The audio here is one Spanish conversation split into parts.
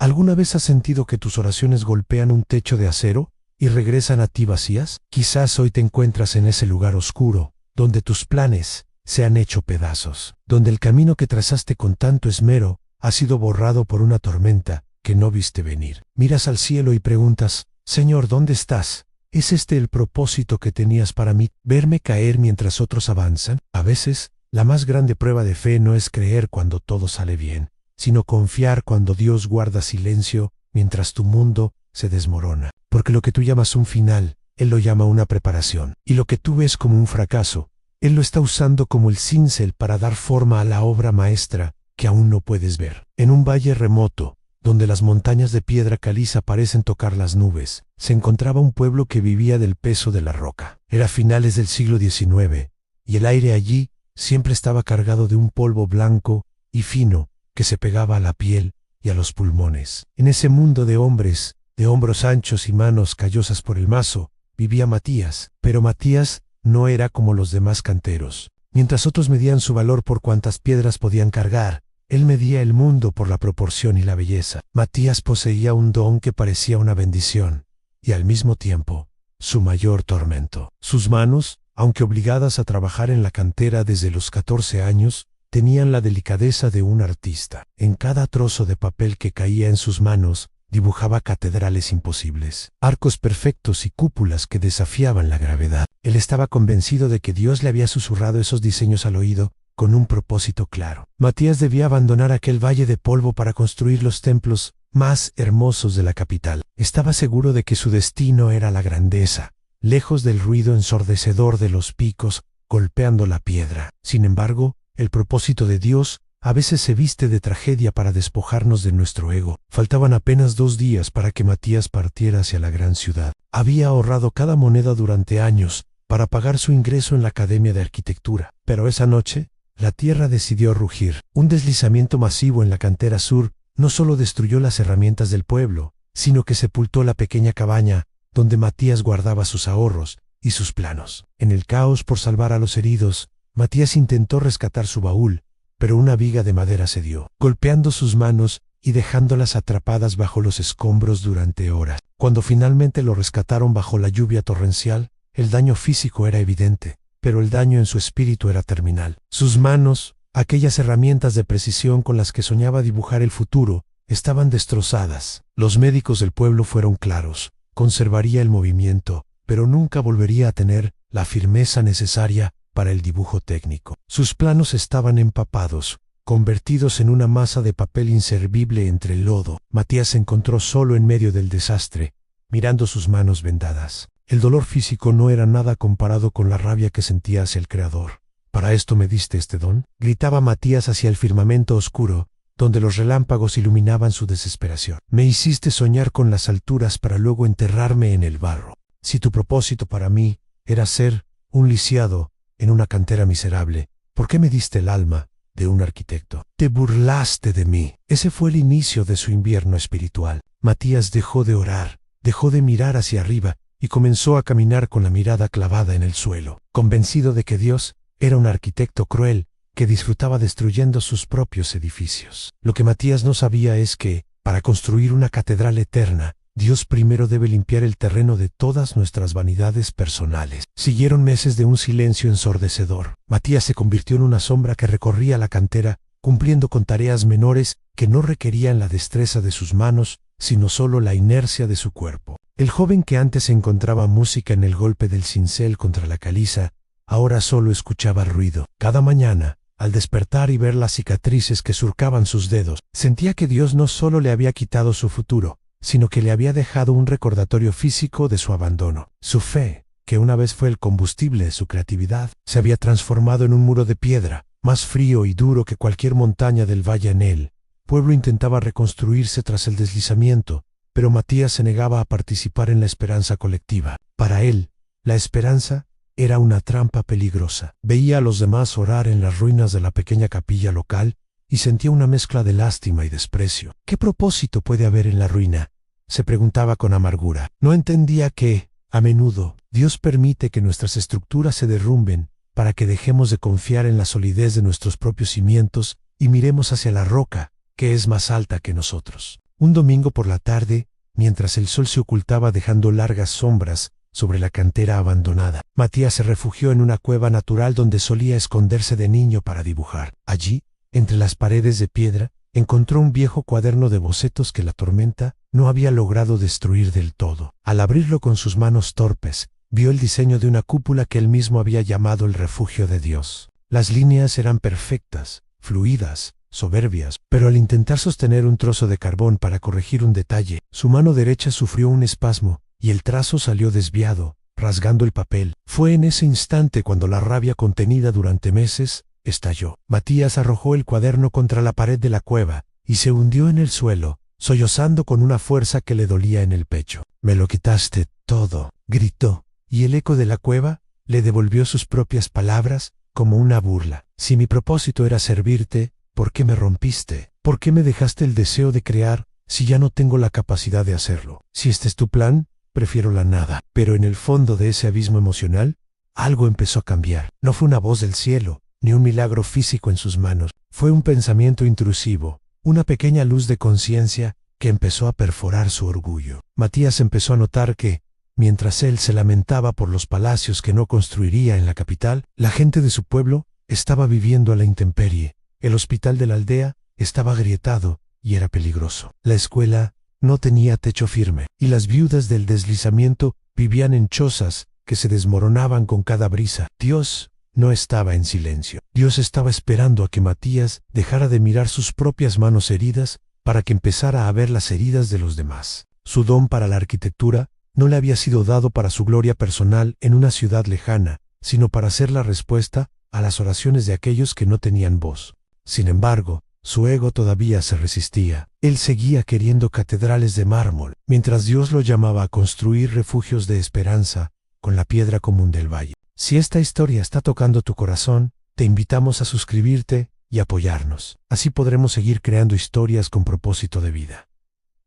¿Alguna vez has sentido que tus oraciones golpean un techo de acero y regresan a ti vacías? Quizás hoy te encuentras en ese lugar oscuro, donde tus planes se han hecho pedazos, donde el camino que trazaste con tanto esmero ha sido borrado por una tormenta que no viste venir. Miras al cielo y preguntas: Señor, ¿dónde estás? ¿Es este el propósito que tenías para mí? ¿Verme caer mientras otros avanzan? A veces, la más grande prueba de fe no es creer cuando todo sale bien, sino confiar cuando Dios guarda silencio mientras tu mundo se desmorona. Porque lo que tú llamas un final, Él lo llama una preparación. Y lo que tú ves como un fracaso, Él lo está usando como el cincel para dar forma a la obra maestra que aún no puedes ver. En un valle remoto, donde las montañas de piedra caliza parecen tocar las nubes, se encontraba un pueblo que vivía del peso de la roca. Era finales del siglo XIX, y el aire allí siempre estaba cargado de un polvo blanco y fino que se pegaba a la piel y a los pulmones. En ese mundo de hombres, de hombros anchos y manos callosas por el mazo, vivía Matías. Pero Matías no era como los demás canteros. Mientras otros medían su valor por cuántas piedras podían cargar, él medía el mundo por la proporción y la belleza. Matías poseía un don que parecía una bendición, y al mismo tiempo, su mayor tormento. Sus manos, aunque obligadas a trabajar en la cantera desde los 14 años, tenían la delicadeza de un artista. En cada trozo de papel que caía en sus manos, dibujaba catedrales imposibles, arcos perfectos y cúpulas que desafiaban la gravedad. Él estaba convencido de que Dios le había susurrado esos diseños al oído, con un propósito claro. Matías debía abandonar aquel valle de polvo para construir los templos más hermosos de la capital. Estaba seguro de que su destino era la grandeza, lejos del ruido ensordecedor de los picos golpeando la piedra. Sin embargo, el propósito de Dios a veces se viste de tragedia para despojarnos de nuestro ego. Faltaban apenas 2 días para que Matías partiera hacia la gran ciudad. Había ahorrado cada moneda durante años para pagar su ingreso en la Academia de Arquitectura. Pero esa noche, la tierra decidió rugir. Un deslizamiento masivo en la cantera sur no solo destruyó las herramientas del pueblo, sino que sepultó la pequeña cabaña donde Matías guardaba sus ahorros y sus planos. En el caos por salvar a los heridos, Matías intentó rescatar su baúl, pero una viga de madera cedió, golpeando sus manos y dejándolas atrapadas bajo los escombros durante horas. Cuando finalmente lo rescataron bajo la lluvia torrencial, el daño físico era evidente, pero el daño en su espíritu era terminal. Sus manos, aquellas herramientas de precisión con las que soñaba dibujar el futuro, estaban destrozadas. Los médicos del pueblo fueron claros: conservaría el movimiento, pero nunca volvería a tener la firmeza necesaria para el dibujo técnico. Sus planos estaban empapados, convertidos en una masa de papel inservible entre el lodo. Matías se encontró solo en medio del desastre, mirando sus manos vendadas. El dolor físico no era nada comparado con la rabia que sentía hacia el Creador. ¿Para esto me diste este don?, gritaba Matías hacia el firmamento oscuro, donde los relámpagos iluminaban su desesperación. Me hiciste soñar con las alturas para luego enterrarme en el barro. Si tu propósito para mí era ser un lisiado en una cantera miserable, ¿por qué me diste el alma de un arquitecto? Te burlaste de mí. Ese fue el inicio de su invierno espiritual. Matías dejó de orar, dejó de mirar hacia arriba y comenzó a caminar con la mirada clavada en el suelo, convencido de que Dios era un arquitecto cruel que disfrutaba destruyendo sus propios edificios. Lo que Matías no sabía es que, para construir una catedral eterna, Dios primero debe limpiar el terreno de todas nuestras vanidades personales. Siguieron meses de un silencio ensordecedor. Matías se convirtió en una sombra que recorría la cantera, cumpliendo con tareas menores que no requerían la destreza de sus manos, sino solo la inercia de su cuerpo. El joven que antes encontraba música en el golpe del cincel contra la caliza, ahora solo escuchaba ruido. Cada mañana, al despertar y ver las cicatrices que surcaban sus dedos, sentía que Dios no solo le había quitado su futuro, sino que le había dejado un recordatorio físico de su abandono. Su fe, que una vez fue el combustible de su creatividad, se había transformado en un muro de piedra, más frío y duro que cualquier montaña del valle en él. El pueblo intentaba reconstruirse tras el deslizamiento, pero Matías se negaba a participar en la esperanza colectiva. Para él, la esperanza era una trampa peligrosa. Veía a los demás orar en las ruinas de la pequeña capilla local y sentía una mezcla de lástima y desprecio. ¿Qué propósito puede haber en la ruina?, se preguntaba con amargura. No entendía que, a menudo, Dios permite que nuestras estructuras se derrumben para que dejemos de confiar en la solidez de nuestros propios cimientos y miremos hacia la roca, que es más alta que nosotros. Un domingo por la tarde, mientras el sol se ocultaba dejando largas sombras sobre la cantera abandonada, Matías se refugió en una cueva natural donde solía esconderse de niño para dibujar. Allí, entre las paredes de piedra, encontró un viejo cuaderno de bocetos que la tormenta no había logrado destruir del todo. Al abrirlo con sus manos torpes, vio el diseño de una cúpula que él mismo había llamado el refugio de Dios. Las líneas eran perfectas, fluidas, soberbias, pero al intentar sostener un trozo de carbón para corregir un detalle, su mano derecha sufrió un espasmo y el trazo salió desviado, rasgando el papel. Fue en ese instante cuando la rabia contenida durante meses estalló. Matías arrojó el cuaderno contra la pared de la cueva y se hundió en el suelo, sollozando con una fuerza que le dolía en el pecho. «Me lo quitaste todo», gritó, y el eco de la cueva le devolvió sus propias palabras como una burla. «Si mi propósito era servirte, ¿por qué me rompiste? ¿Por qué me dejaste el deseo de crear si ya no tengo la capacidad de hacerlo? Si este es tu plan, prefiero la nada». Pero en el fondo de ese abismo emocional, algo empezó a cambiar. No fue una voz del cielo, ni un milagro físico en sus manos. Fue un pensamiento intrusivo, una pequeña luz de conciencia que empezó a perforar su orgullo. Matías empezó a notar que, mientras él se lamentaba por los palacios que no construiría en la capital, la gente de su pueblo estaba viviendo a la intemperie. El hospital de la aldea estaba agrietado y era peligroso. La escuela no tenía techo firme, y las viudas del deslizamiento vivían en chozas que se desmoronaban con cada brisa. Dios no estaba en silencio. Dios estaba esperando a que Matías dejara de mirar sus propias manos heridas para que empezara a ver las heridas de los demás. Su don para la arquitectura no le había sido dado para su gloria personal en una ciudad lejana, sino para ser la respuesta a las oraciones de aquellos que no tenían voz. Sin embargo, su ego todavía se resistía. Él seguía queriendo catedrales de mármol, mientras Dios lo llamaba a construir refugios de esperanza con la piedra común del valle. Si esta historia está tocando tu corazón, te invitamos a suscribirte y apoyarnos. Así podremos seguir creando historias con propósito de vida.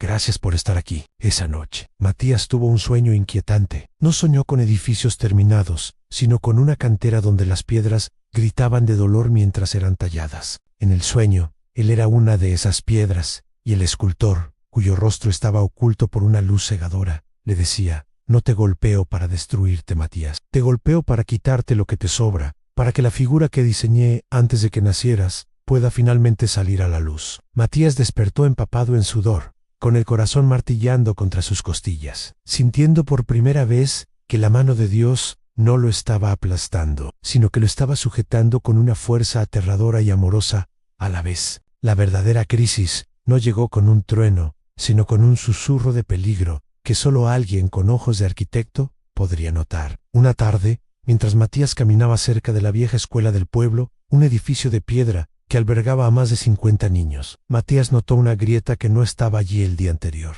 Gracias por estar aquí. Esa noche, Matías tuvo un sueño inquietante. No soñó con edificios terminados, sino con una cantera donde las piedras gritaban de dolor mientras eran talladas. En el sueño, él era una de esas piedras, y el escultor, cuyo rostro estaba oculto por una luz cegadora, le decía: «No te golpeo para destruirte, Matías. Te golpeo para quitarte lo que te sobra, para que la figura que diseñé antes de que nacieras pueda finalmente salir a la luz». Matías despertó empapado en sudor, con el corazón martillando contra sus costillas, sintiendo por primera vez que la mano de Dios no lo estaba aplastando, sino que lo estaba sujetando con una fuerza aterradora y amorosa a la vez. La verdadera crisis no llegó con un trueno, sino con un susurro de peligro que solo alguien con ojos de arquitecto podría notar. Una tarde, mientras Matías caminaba cerca de la vieja escuela del pueblo, un edificio de piedra que albergaba a más de 50 niños, Matías notó una grieta que no estaba allí el día anterior.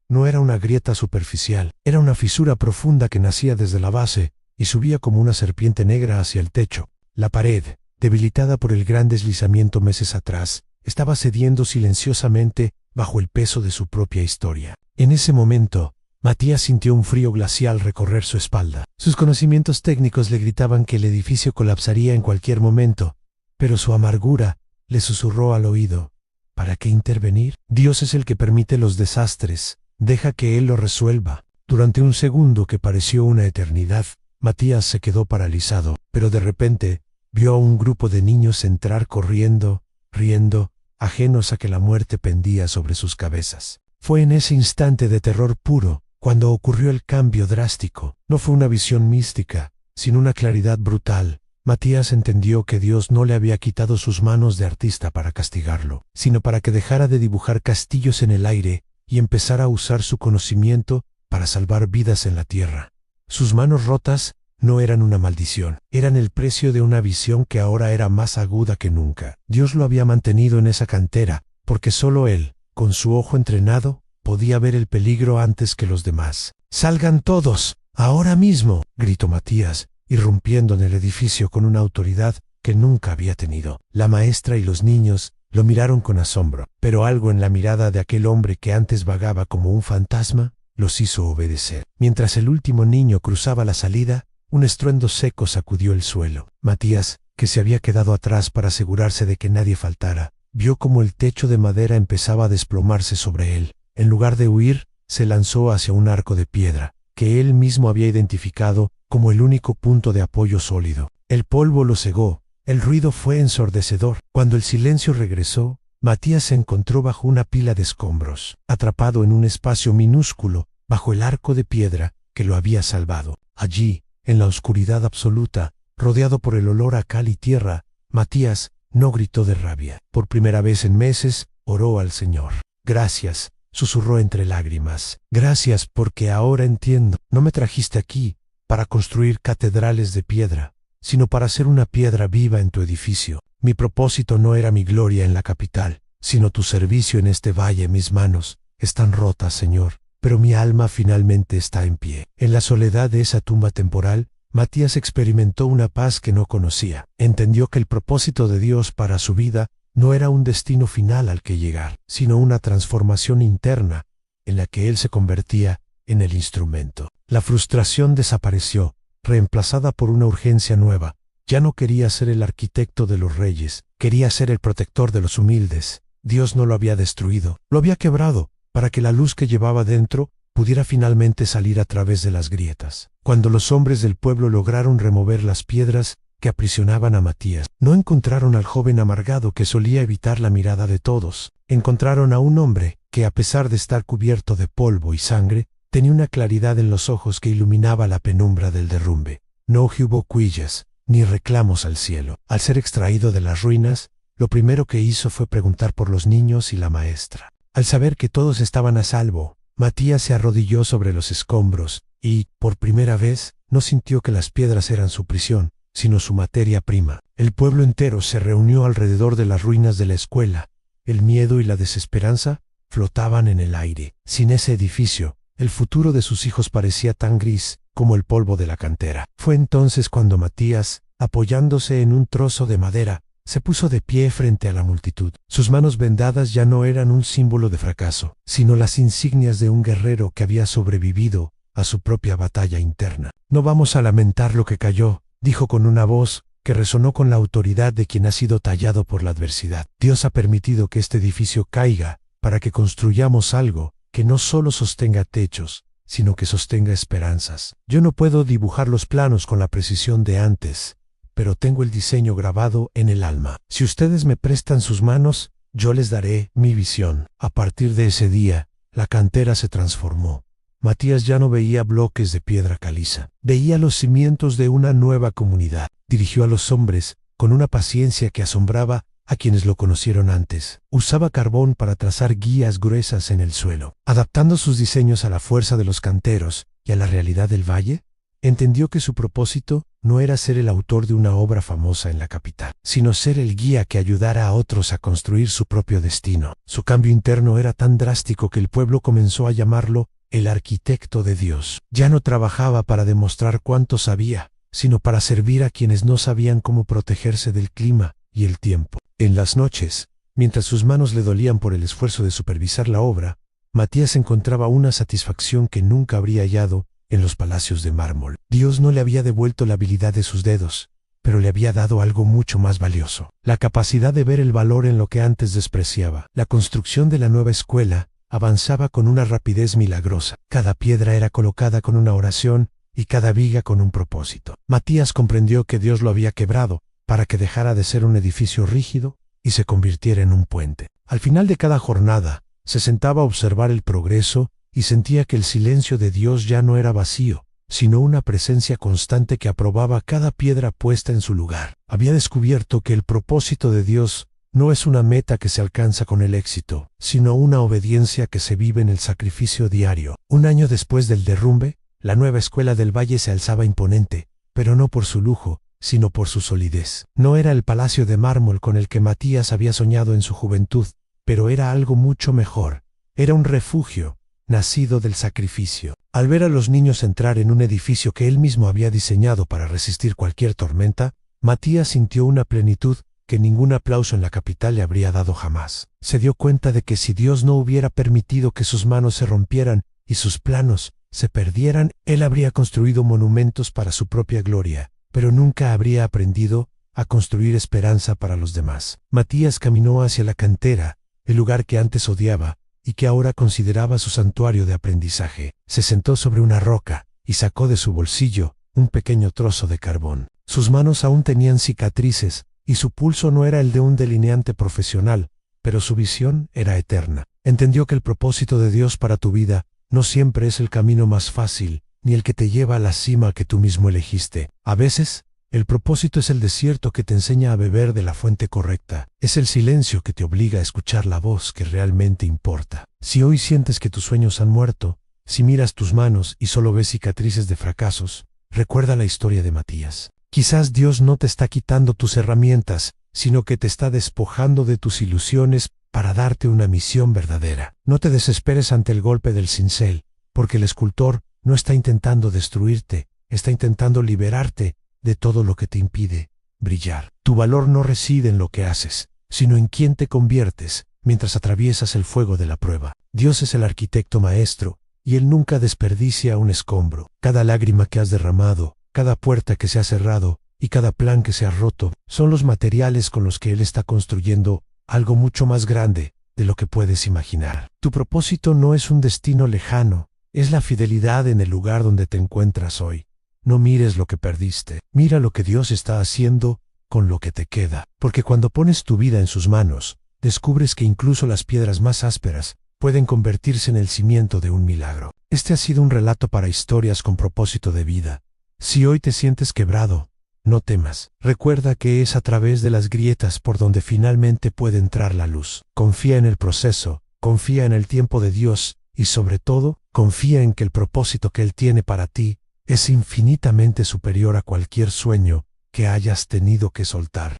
No era una grieta superficial, era una fisura profunda que nacía desde la base y subía como una serpiente negra hacia el techo. La pared, debilitada por el gran deslizamiento meses atrás, estaba cediendo silenciosamente bajo el peso de su propia historia. En ese momento, Matías sintió un frío glacial recorrer su espalda. Sus conocimientos técnicos le gritaban que el edificio colapsaría en cualquier momento, pero su amargura le susurró al oído: ¿para qué intervenir? Dios es el que permite los desastres, deja que Él lo resuelva. Durante un segundo que pareció una eternidad, Matías se quedó paralizado, pero de repente vio a un grupo de niños entrar corriendo, riendo, ajenos a que la muerte pendía sobre sus cabezas. Fue en ese instante de terror puro cuando ocurrió el cambio drástico. No fue una visión mística, sino una claridad brutal. Matías entendió que Dios no le había quitado sus manos de artista para castigarlo, sino para que dejara de dibujar castillos en el aire y empezara a usar su conocimiento para salvar vidas en la tierra. Sus manos rotas no eran una maldición, eran el precio de una visión que ahora era más aguda que nunca. Dios lo había mantenido en esa cantera, porque solo Él, con su ojo entrenado, podía ver el peligro antes que los demás. «¡Salgan todos! ¡Ahora mismo!», gritó Matías, irrumpiendo en el edificio con una autoridad que nunca había tenido. La maestra y los niños lo miraron con asombro, pero algo en la mirada de aquel hombre que antes vagaba como un fantasma los hizo obedecer. Mientras el último niño cruzaba la salida, un estruendo seco sacudió el suelo. Matías, que se había quedado atrás para asegurarse de que nadie faltara, vio como el techo de madera empezaba a desplomarse sobre él. En lugar de huir, se lanzó hacia un arco de piedra, que él mismo había identificado como el único punto de apoyo sólido. El polvo lo cegó, el ruido fue ensordecedor. Cuando el silencio regresó, Matías se encontró bajo una pila de escombros, atrapado en un espacio minúsculo, bajo el arco de piedra que lo había salvado. Allí, en la oscuridad absoluta, rodeado por el olor a cal y tierra, Matías no gritó de rabia. Por primera vez en meses, oró al Señor. Gracias, susurró entre lágrimas. Gracias porque ahora entiendo. No me trajiste aquí para construir catedrales de piedra, sino para ser una piedra viva en tu edificio. Mi propósito no era mi gloria en la capital, sino tu servicio en este valle. Mis manos están rotas, Señor, pero mi alma finalmente está en pie. En la soledad de esa tumba temporal, Matías experimentó una paz que no conocía. Entendió que el propósito de Dios para su vida no era un destino final al que llegar, sino una transformación interna en la que él se convertía en el instrumento. La frustración desapareció, reemplazada por una urgencia nueva. Ya no quería ser el arquitecto de los reyes, quería ser el protector de los humildes. Dios no lo había destruido, lo había quebrado, para que la luz que llevaba dentro pudiera finalmente salir a través de las grietas. Cuando los hombres del pueblo lograron remover las piedras que aprisionaban a Matías, no encontraron al joven amargado que solía evitar la mirada de todos. Encontraron a un hombre que, a pesar de estar cubierto de polvo y sangre, tenía una claridad en los ojos que iluminaba la penumbra del derrumbe. No hubo cuillas ni reclamos al cielo. Al ser extraído de las ruinas, lo primero que hizo fue preguntar por los niños y la maestra. Al saber que todos estaban a salvo, Matías se arrodilló sobre los escombros y, por primera vez, no sintió que las piedras eran su prisión, sino su materia prima. El pueblo entero se reunió alrededor de las ruinas de la escuela. El miedo y la desesperanza flotaban en el aire. Sin ese edificio, el futuro de sus hijos parecía tan gris como el polvo de la cantera. Fue entonces cuando Matías, apoyándose en un trozo de madera, se puso de pie frente a la multitud. Sus manos vendadas ya no eran un símbolo de fracaso, sino las insignias de un guerrero que había sobrevivido a su propia batalla interna. No vamos a lamentar lo que cayó, dijo con una voz que resonó con la autoridad de quien ha sido tallado por la adversidad. Dios ha permitido que este edificio caiga para que construyamos algo que no solo sostenga techos, sino que sostenga esperanzas. Yo no puedo dibujar los planos con la precisión de antes, pero tengo el diseño grabado en el alma. Si ustedes me prestan sus manos, yo les daré mi visión. A partir de ese día, la cantera se transformó. Matías ya no veía bloques de piedra caliza, veía los cimientos de una nueva comunidad. Dirigió a los hombres con una paciencia que asombraba a quienes lo conocieron antes. Usaba carbón para trazar guías gruesas en el suelo. Adaptando sus diseños a la fuerza de los canteros y a la realidad del valle, entendió que su propósito no era ser el autor de una obra famosa en la capital, sino ser el guía que ayudara a otros a construir su propio destino. Su cambio interno era tan drástico que el pueblo comenzó a llamarlo el arquitecto de Dios. Ya no trabajaba para demostrar cuánto sabía, sino para servir a quienes no sabían cómo protegerse del clima y el tiempo. En las noches, mientras sus manos le dolían por el esfuerzo de supervisar la obra, Matías encontraba una satisfacción que nunca habría hallado en los palacios de mármol. Dios no le había devuelto la habilidad de sus dedos, pero le había dado algo mucho más valioso: la capacidad de ver el valor en lo que antes despreciaba. La construcción de la nueva escuela avanzaba con una rapidez milagrosa. Cada piedra era colocada con una oración y cada viga con un propósito. Matías comprendió que Dios lo había quebrado para que dejara de ser un edificio rígido y se convirtiera en un puente. Al final de cada jornada, se sentaba a observar el progreso y sentía que el silencio de Dios ya no era vacío, sino una presencia constante que aprobaba cada piedra puesta en su lugar. Había descubierto que el propósito de Dios no es una meta que se alcanza con el éxito, sino una obediencia que se vive en el sacrificio diario. Un año después del derrumbe, la nueva escuela del Valle se alzaba imponente, pero no por su lujo, sino por su solidez. No era el palacio de mármol con el que Matías había soñado en su juventud, pero era algo mucho mejor. Era un refugio, nacido del sacrificio. Al ver a los niños entrar en un edificio que él mismo había diseñado para resistir cualquier tormenta, Matías sintió una plenitud que ningún aplauso en la capital le habría dado jamás. Se dio cuenta de que si Dios no hubiera permitido que sus manos se rompieran y sus planos se perdieran, él habría construido monumentos para su propia gloria, pero nunca habría aprendido a construir esperanza para los demás. Matías caminó hacia la cantera, el lugar que antes odiaba, y que ahora consideraba su santuario de aprendizaje. Se sentó sobre una roca y sacó de su bolsillo un pequeño trozo de carbón. Sus manos aún tenían cicatrices y su pulso no era el de un delineante profesional, pero su visión era eterna. Entendió que el propósito de Dios para tu vida no siempre es el camino más fácil, ni el que te lleva a la cima que tú mismo elegiste. A veces, el propósito es el desierto que te enseña a beber de la fuente correcta. Es el silencio que te obliga a escuchar la voz que realmente importa. Si hoy sientes que tus sueños han muerto, si miras tus manos y solo ves cicatrices de fracasos, recuerda la historia de Matías. Quizás Dios no te está quitando tus herramientas, sino que te está despojando de tus ilusiones para darte una misión verdadera. No te desesperes ante el golpe del cincel, porque el escultor no está intentando destruirte, está intentando liberarte de todo lo que te impide brillar. Tu valor no reside en lo que haces, sino en quién te conviertes mientras atraviesas el fuego de la prueba. Dios es el arquitecto maestro, y Él nunca desperdicia un escombro. Cada lágrima que has derramado, cada puerta que se ha cerrado y cada plan que se ha roto son los materiales con los que Él está construyendo algo mucho más grande de lo que puedes imaginar. Tu propósito no es un destino lejano, es la fidelidad en el lugar donde te encuentras hoy. No mires lo que perdiste, mira lo que Dios está haciendo con lo que te queda. Porque cuando pones tu vida en sus manos, descubres que incluso las piedras más ásperas pueden convertirse en el cimiento de un milagro. Este ha sido un relato para historias con propósito de vida. Si hoy te sientes quebrado, no temas. Recuerda que es a través de las grietas por donde finalmente puede entrar la luz. Confía en el proceso, confía en el tiempo de Dios y sobre todo, confía en que el propósito que Él tiene para ti es infinitamente superior a cualquier sueño que hayas tenido que soltar.